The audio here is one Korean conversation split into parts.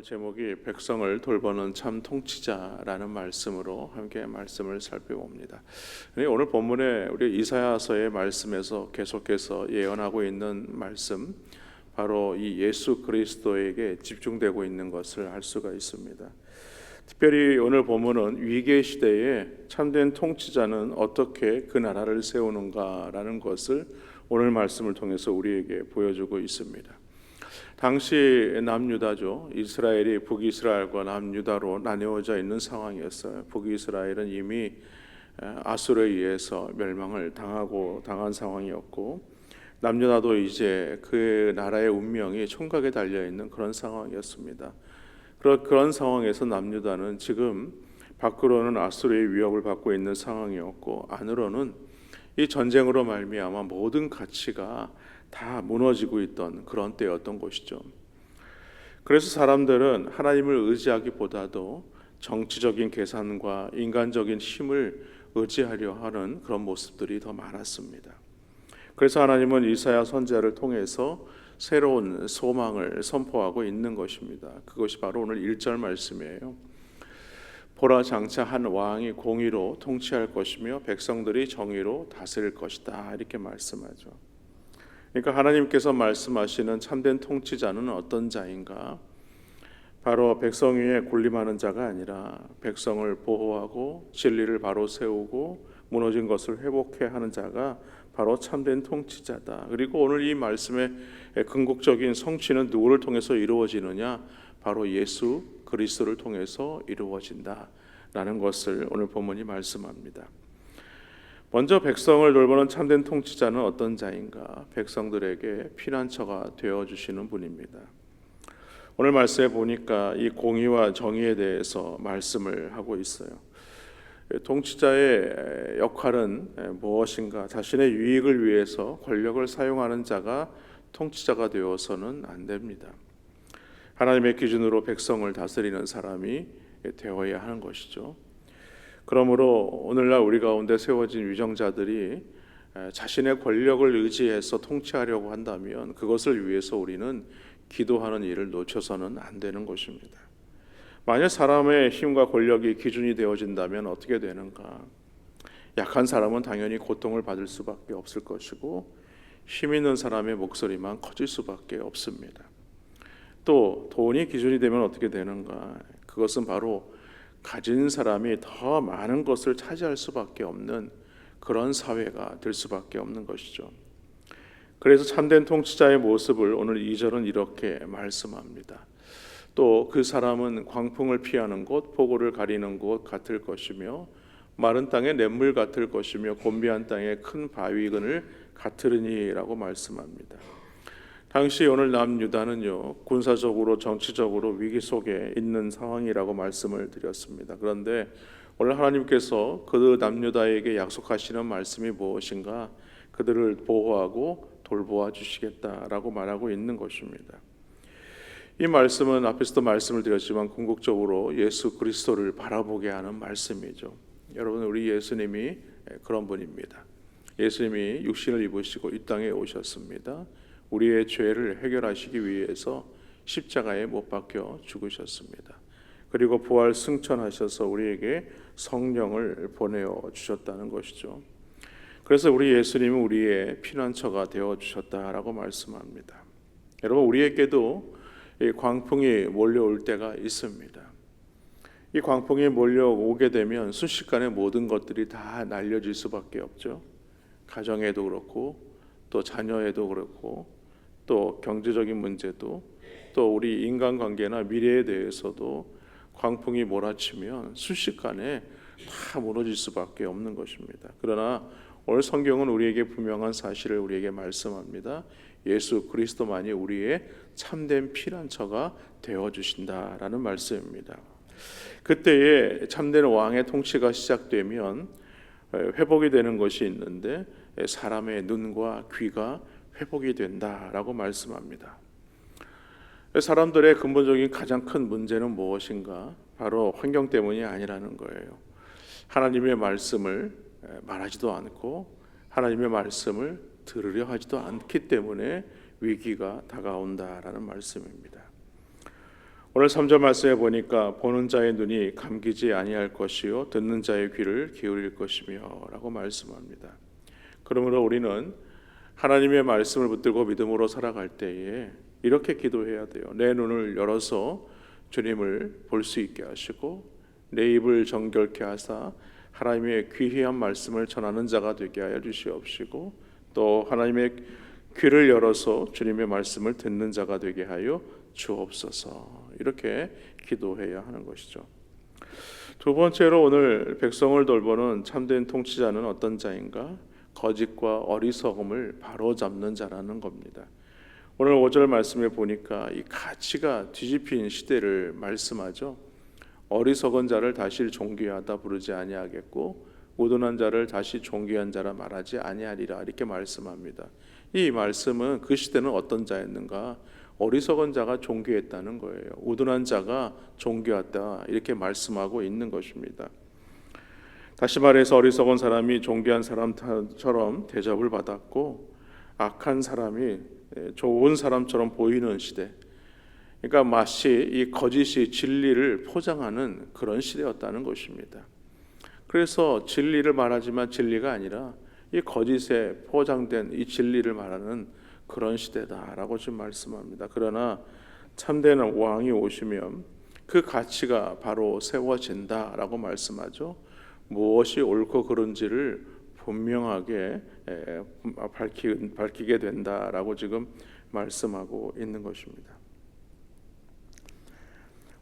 오늘 제목이 백성을 돌보는 참 통치자라는 말씀으로 함께 말씀을 살펴봅니다. 오늘 본문에 우리 이사야서의 말씀에서 계속해서 예언하고 있는 말씀, 바로 이 예수 그리스도에게 집중되고 있는 것을 알 수가 있습니다. 특별히 오늘 본문은 위기의 시대에 참된 통치자는 어떻게 그 나라를 세우는가라는 것을 오늘 말씀을 통해서 우리에게 보여주고 있습니다. 당시 남유다죠. 이스라엘이 북이스라엘과 남유다로 나뉘어져 있는 상황이었어요. 북이스라엘은 이미 아수르에 의해서 멸망을 당한 상황이었고, 남유다도 이제 그 나라의 운명이 총각에 달려 있는 그런 상황이었습니다. 그런 상황에서 남유다는 지금 밖으로는 아수르의 위협을 받고 있는 상황이었고, 안으로는 이 전쟁으로 말미암아 모든 가치가 다 무너지고 있던 그런 때였던 것이죠. 그래서 사람들은 하나님을 의지하기보다도 정치적인 계산과 인간적인 힘을 의지하려 하는 그런 모습들이 더 많았습니다. 그래서 하나님은 이사야 선지자를 통해서 새로운 소망을 선포하고 있는 것입니다. 그것이 바로 오늘 1절 말씀이에요. 보라, 장차 한 왕이 공의로 통치할 것이며 백성들이 정의로 다스릴 것이다, 이렇게 말씀하죠. 그러니까 하나님께서 말씀하시는 참된 통치자는 어떤 자인가? 바로 백성 위에 군림하는 자가 아니라 백성을 보호하고 진리를 바로 세우고 무너진 것을 회복해 하는 자가 바로 참된 통치자다. 그리고 오늘 이 말씀의 궁극적인 성취는 누구를 통해서 이루어지느냐? 바로 예수 그리스도를 통해서 이루어진다라는 것을 오늘 본문이 말씀합니다. 먼저 백성을 돌보는 참된 통치자는 어떤 자인가? 백성들에게 피난처가 되어주시는 분입니다. 오늘 말씀에 보니까 이 공의와 정의에 대해서 말씀을 하고 있어요. 통치자의 역할은 무엇인가? 자신의 유익을 위해서 권력을 사용하는 자가 통치자가 되어서는 안 됩니다. 하나님의 기준으로 백성을 다스리는 사람이 되어야 하는 것이죠. 그러므로 오늘날 우리 가운데 세워진 위정자들이 자신의 권력을 의지해서 통치하려고 한다면 그것을 위해서 우리는 기도하는 일을 놓쳐서는 안 되는 것입니다. 만약 사람의 힘과 권력이 기준이 되어진다면 어떻게 되는가? 약한 사람은 당연히 고통을 받을 수밖에 없을 것이고, 힘 있는 사람의 목소리만 커질 수밖에 없습니다. 또 돈이 기준이 되면 어떻게 되는가? 그것은 바로 가진 사람이 더 많은 것을 차지할 수밖에 없는 그런 사회가 될 수밖에 없는 것이죠. 그래서 참된 통치자의 모습을 오늘 2절은 이렇게 말씀합니다. 또 그 사람은 광풍을 피하는 곳, 폭우를 가리는 곳 같을 것이며 마른 땅에 냇물 같을 것이며 곤비한 땅에 큰 바위근을 같으리니라고 말씀합니다. 당시 오늘 남유다는요, 군사적으로 정치적으로 위기 속에 있는 상황이라고 말씀을 드렸습니다. 그런데 오늘 하나님께서 그 남유다에게 약속하시는 말씀이 무엇인가? 그들을 보호하고 돌보아 주시겠다라고 말하고 있는 것입니다. 이 말씀은 앞에서도 말씀을 드렸지만 궁극적으로 예수 그리스도를 바라보게 하는 말씀이죠. 여러분, 우리 예수님이 그런 분입니다. 예수님이 육신을 입으시고 이 땅에 오셨습니다. 우리의 죄를 해결하시기 위해서 십자가에 못 박혀 죽으셨습니다. 그리고 부활 승천하셔서 우리에게 성령을 보내어 주셨다는 것이죠. 그래서 우리 예수님은 우리의 피난처가 되어 주셨다라고 말씀합니다. 여러분, 우리에게도 이 광풍이 몰려올 때가 있습니다. 이 광풍이 몰려오게 되면 순식간에 모든 것들이 다 날려질 수밖에 없죠. 가정에도 그렇고, 또 자녀에도 그렇고, 또 경제적인 문제도, 또 우리 인간관계나 미래에 대해서도 광풍이 몰아치면 순식간에 다 무너질 수밖에 없는 것입니다. 그러나 오늘 성경은 우리에게 분명한 사실을 우리에게 말씀합니다. 예수 그리스도만이 우리의 참된 피난처가 되어주신다라는 말씀입니다. 그때에 참된 왕의 통치가 시작되면 회복이 되는 것이 있는데, 사람의 눈과 귀가 회복이 된다라고 말씀합니다. 사람들의 근본적인 가장 큰 문제는 무엇인가? 바로 환경 때문이 아니라는 거예요. 하나님의 말씀을 말하지도 않고 하나님의 말씀을 들으려 하지도 않기 때문에 위기가 다가온다라는 말씀입니다. 오늘 3절 말씀에 보니까 보는 자의 눈이 감기지 아니할 것이요 듣는 자의 귀를 기울일 것이며 라고 말씀합니다. 그러므로 우리는 하나님의 말씀을 붙들고 믿음으로 살아갈 때에 이렇게 기도해야 돼요. 내 눈을 열어서 주님을 볼 수 있게 하시고 내 입을 정결케 하사 하나님의 귀한 말씀을 전하는 자가 되게 하여 주시옵시고 또 하나님의 귀를 열어서 주님의 말씀을 듣는 자가 되게 하여 주옵소서. 이렇게 기도해야 하는 것이죠. 두 번째로 오늘 백성을 돌보는 참된 통치자는 어떤 자인가? 거짓과 어리석음을 바로잡는 자라는 겁니다. 오늘 5절 말씀에 보니까 이 가치가 뒤집힌 시대를 말씀하죠. 어리석은 자를 다시 존귀하다 부르지 아니하겠고 우둔한 자를 다시 존귀한 자라 말하지 아니하리라 이렇게 말씀합니다. 이 말씀은 그 시대는 어떤 자였는가? 어리석은 자가 존귀했다는 거예요. 우둔한 자가 존귀하다 이렇게 말씀하고 있는 것입니다. 다시 말해서 어리석은 사람이 존귀한 사람처럼 대접을 받았고 악한 사람이 좋은 사람처럼 보이는 시대. 그러니까 마치 이 거짓이 진리를 포장하는 그런 시대였다는 것입니다. 그래서 진리를 말하지만 진리가 아니라 이 거짓에 포장된 이 진리를 말하는 그런 시대다라고 지금 말씀합니다. 그러나 참된 왕이 오시면 그 가치가 바로 세워진다라고 말씀하죠. 무엇이 옳고 그른지를 분명하게 밝히게 된다라고 지금 말씀하고 있는 것입니다.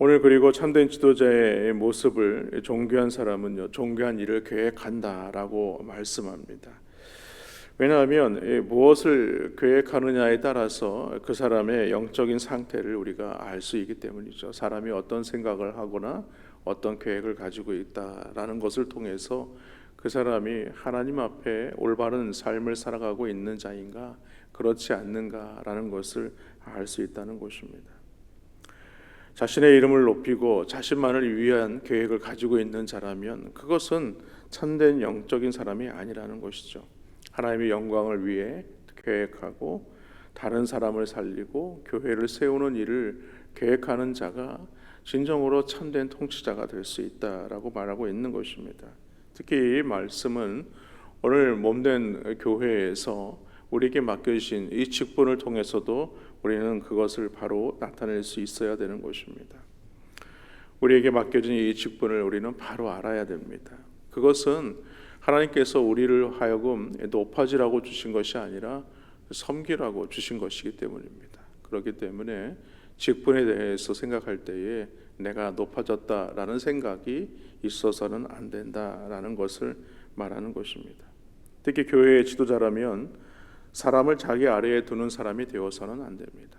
오늘 그리고 참된 지도자의 모습을 존귀한 사람은요, 존귀한 일을 계획한다라고 말씀합니다. 왜냐하면 무엇을 계획하느냐에 따라서 그 사람의 영적인 상태를 우리가 알 수 있기 때문이죠. 사람이 어떤 생각을 하거나 어떤 계획을 가지고 있다라는 것을 통해서 그 사람이 하나님 앞에 올바른 삶을 살아가고 있는 자인가 그렇지 않는가라는 것을 알 수 있다는 것입니다. 자신의 이름을 높이고 자신만을 위한 계획을 가지고 있는 자라면 그것은 참된 영적인 사람이 아니라는 것이죠. 하나님의 영광을 위해 계획하고 다른 사람을 살리고 교회를 세우는 일을 계획하는 자가 진정으로 참된 통치자가 될 수 있다라고 말하고 있는 것입니다. 특히 이 말씀은 오늘 몸된 교회에서 우리에게 맡겨주신 이 직분을 통해서도 우리는 그것을 바로 나타낼 수 있어야 되는 것입니다. 우리에게 맡겨진 이 직분을 우리는 바로 알아야 됩니다. 그것은 하나님께서 우리를 하여금 높아지라고 주신 것이 아니라 섬기라고 주신 것이기 때문입니다. 그렇기 때문에 직분에 대해서 생각할 때에 내가 높아졌다라는 생각이 있어서는 안 된다라는 것을 말하는 것입니다. 특히 교회의 지도자라면 사람을 자기 아래에 두는 사람이 되어서는 안 됩니다.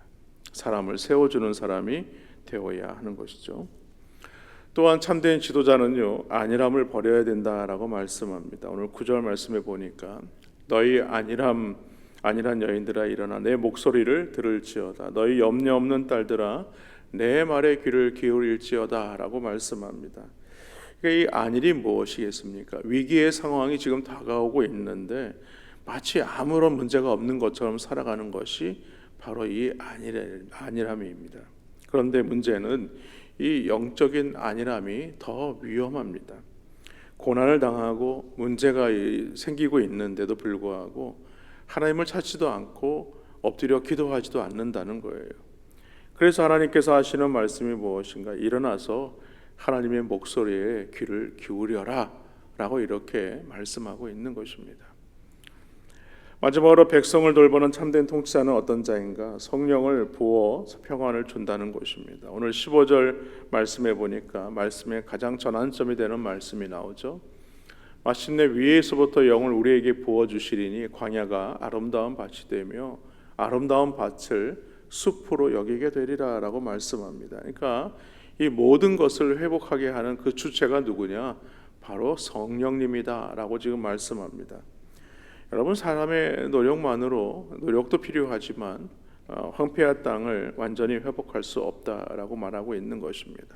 사람을 세워주는 사람이 되어야 하는 것이죠. 또한 참된 지도자는요, 안일함을 버려야 된다라고 말씀합니다. 오늘 9절 말씀에 보니까 너희 안일한 여인들아 일어나 내 목소리를 들을지어다. 너희 염려 없는 딸들아 내 말에 귀를 기울일지어다 라고 말씀합니다. 이 안일이 무엇이겠습니까? 위기의 상황이 지금 다가오고 있는데 마치 아무런 문제가 없는 것처럼 살아가는 것이 바로 이 안일함입니다. 그런데 문제는 이 영적인 안일함이 더 위험합니다. 고난을 당하고 문제가 생기고 있는데도 불구하고 하나님을 찾지도 않고 엎드려 기도하지도 않는다는 거예요. 그래서 하나님께서 하시는 말씀이 무엇인가? 일어나서 하나님의 목소리에 귀를 기울여라 라고 이렇게 말씀하고 있는 것입니다. 마지막으로 백성을 돌보는 참된 통치자는 어떤 자인가? 성령을 부어 평안을 준다는 것입니다. 오늘 15절 말씀에 보니까 말씀의 가장 전환점이 되는 말씀이 나오죠. 마침내 위에서부터 영을 우리에게 부어주시리니 광야가 아름다운 밭이 되며 아름다운 밭을 숲으로 여기게 되리라 라고 말씀합니다. 그러니까 이 모든 것을 회복하게 하는 그 주체가 누구냐? 바로 성령님이다 라고 지금 말씀합니다. 여러분, 사람의 노력도 필요하지만 황폐한 땅을 완전히 회복할 수 없다라고 말하고 있는 것입니다.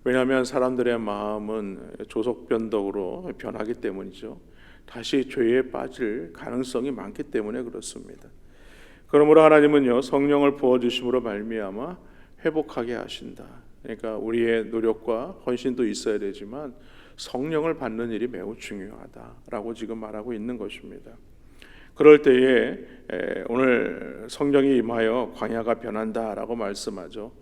왜냐하면 사람들의 마음은 조속 변덕으로 변하기 때문이죠. 다시 죄에 빠질 가능성이 많기 때문에 그렇습니다. 그러므로 하나님은요, 성령을 부어주심으로 말미암아 회복하게 하신다. 그러니까 우리의 노력과 헌신도 있어야 되지만 성령을 받는 일이 매우 중요하다라고 지금 말하고 있는 것입니다. 그럴 때에 오늘 성령이 임하여 광야가 변한다라고 말씀하죠.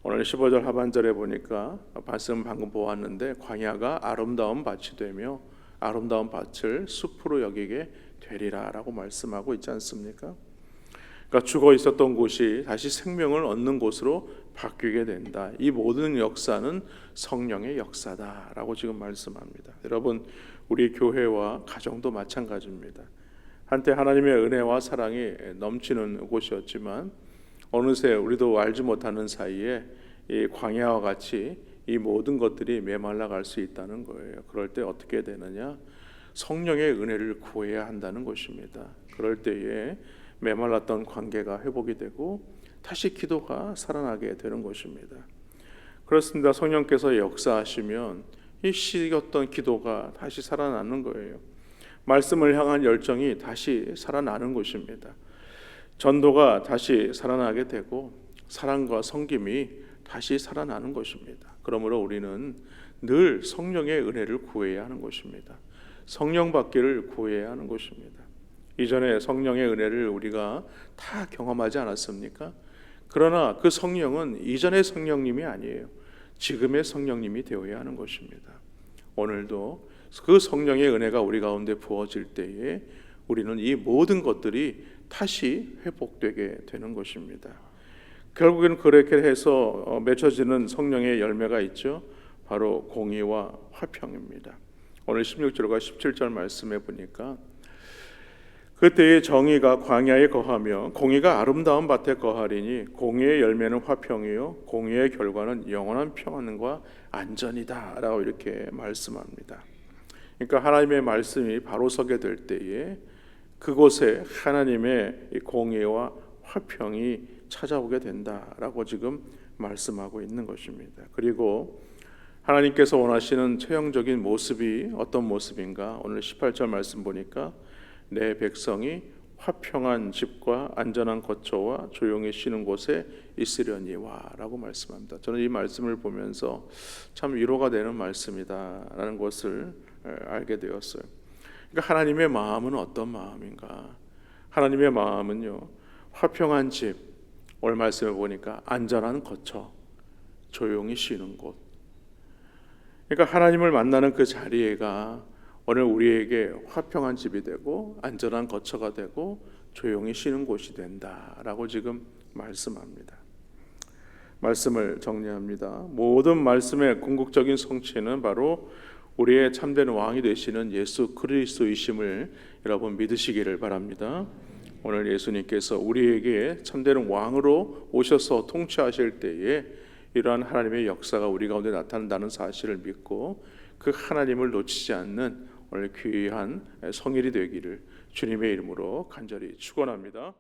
오늘 15절 하반절에 보니까 말씀 방금 보았는데 광야가 아름다운 밭이 되며 아름다운 밭을 숲으로 여기게 되리라라고 말씀하고 있지 않습니까? 그러니까 죽어 있었던 곳이 다시 생명을 얻는 곳으로 바뀌게 된다. 이 모든 역사는 성령의 역사다라고 지금 말씀합니다. 여러분, 우리 교회와 가정도 마찬가지입니다. 한때 하나님의 은혜와 사랑이 넘치는 곳이었지만 어느새 우리도 알지 못하는 사이에 이 광야와 같이 이 모든 것들이 메말라 갈 수 있다는 거예요. 그럴 때 어떻게 되느냐? 성령의 은혜를 구해야 한다는 것입니다. 그럴 때에 메말랐던 관계가 회복이 되고 다시 기도가 살아나게 되는 것입니다. 그렇습니다. 성령께서 역사하시면 이 식었던 기도가 다시 살아나는 거예요. 말씀을 향한 열정이 다시 살아나는 것입니다. 전도가 다시 살아나게 되고 사랑과 섬김이 다시 살아나는 것입니다. 그러므로 우리는 늘 성령의 은혜를 구해야 하는 것입니다. 성령 받기를 구해야 하는 것입니다. 이전에 성령의 은혜를 우리가 다 경험하지 않았습니까? 그러나 그 성령은 이전의 성령님이 아니에요. 지금의 성령님이 되어야 하는 것입니다. 오늘도 그 성령의 은혜가 우리 가운데 부어질 때에 우리는 이 모든 것들이 다시 회복되게 되는 것입니다. 결국에는 그렇게 해서 맺혀지는 성령의 열매가 있죠. 바로 공의와 화평입니다. 오늘 16절과 17절 말씀해 보니까 그때의 정의가 광야에 거하며 공의가 아름다운 밭에 거하리니 공의의 열매는 화평이요 공의의 결과는 영원한 평안과 안전이다 라고 이렇게 말씀합니다. 그러니까 하나님의 말씀이 바로 서게 될 때에 그곳에 하나님의 공의와 화평이 찾아오게 된다라고 지금 말씀하고 있는 것입니다. 그리고 하나님께서 원하시는 최형적인 모습이 어떤 모습인가? 오늘 18절 말씀 보니까 내 백성이 화평한 집과 안전한 거처와 조용히 쉬는 곳에 있으려니와 라고 말씀합니다. 저는 이 말씀을 보면서 참 위로가 되는 말씀이다라는 것을 알게 되었어요. 그러니까 하나님의 마음은 어떤 마음인가? 하나님의 마음은요, 화평한 집, 오늘 말씀을 보니까 안전한 거처, 조용히 쉬는 곳. 그러니까 하나님을 만나는 그 자리가 오늘 우리에게 화평한 집이 되고 안전한 거처가 되고 조용히 쉬는 곳이 된다라고 지금 말씀합니다. 말씀을 정리합니다. 모든 말씀의 궁극적인 성취는 바로 우리의 참된 왕이 되시는 예수 그리스도이심을 여러분 믿으시기를 바랍니다. 오늘 예수님께서 우리에게 참되는 왕으로 오셔서 통치하실 때에 이러한 하나님의 역사가 우리 가운데 나타난다는 사실을 믿고 그 하나님을 놓치지 않는 오늘 귀한 성일이 되기를 주님의 이름으로 간절히 축원합니다.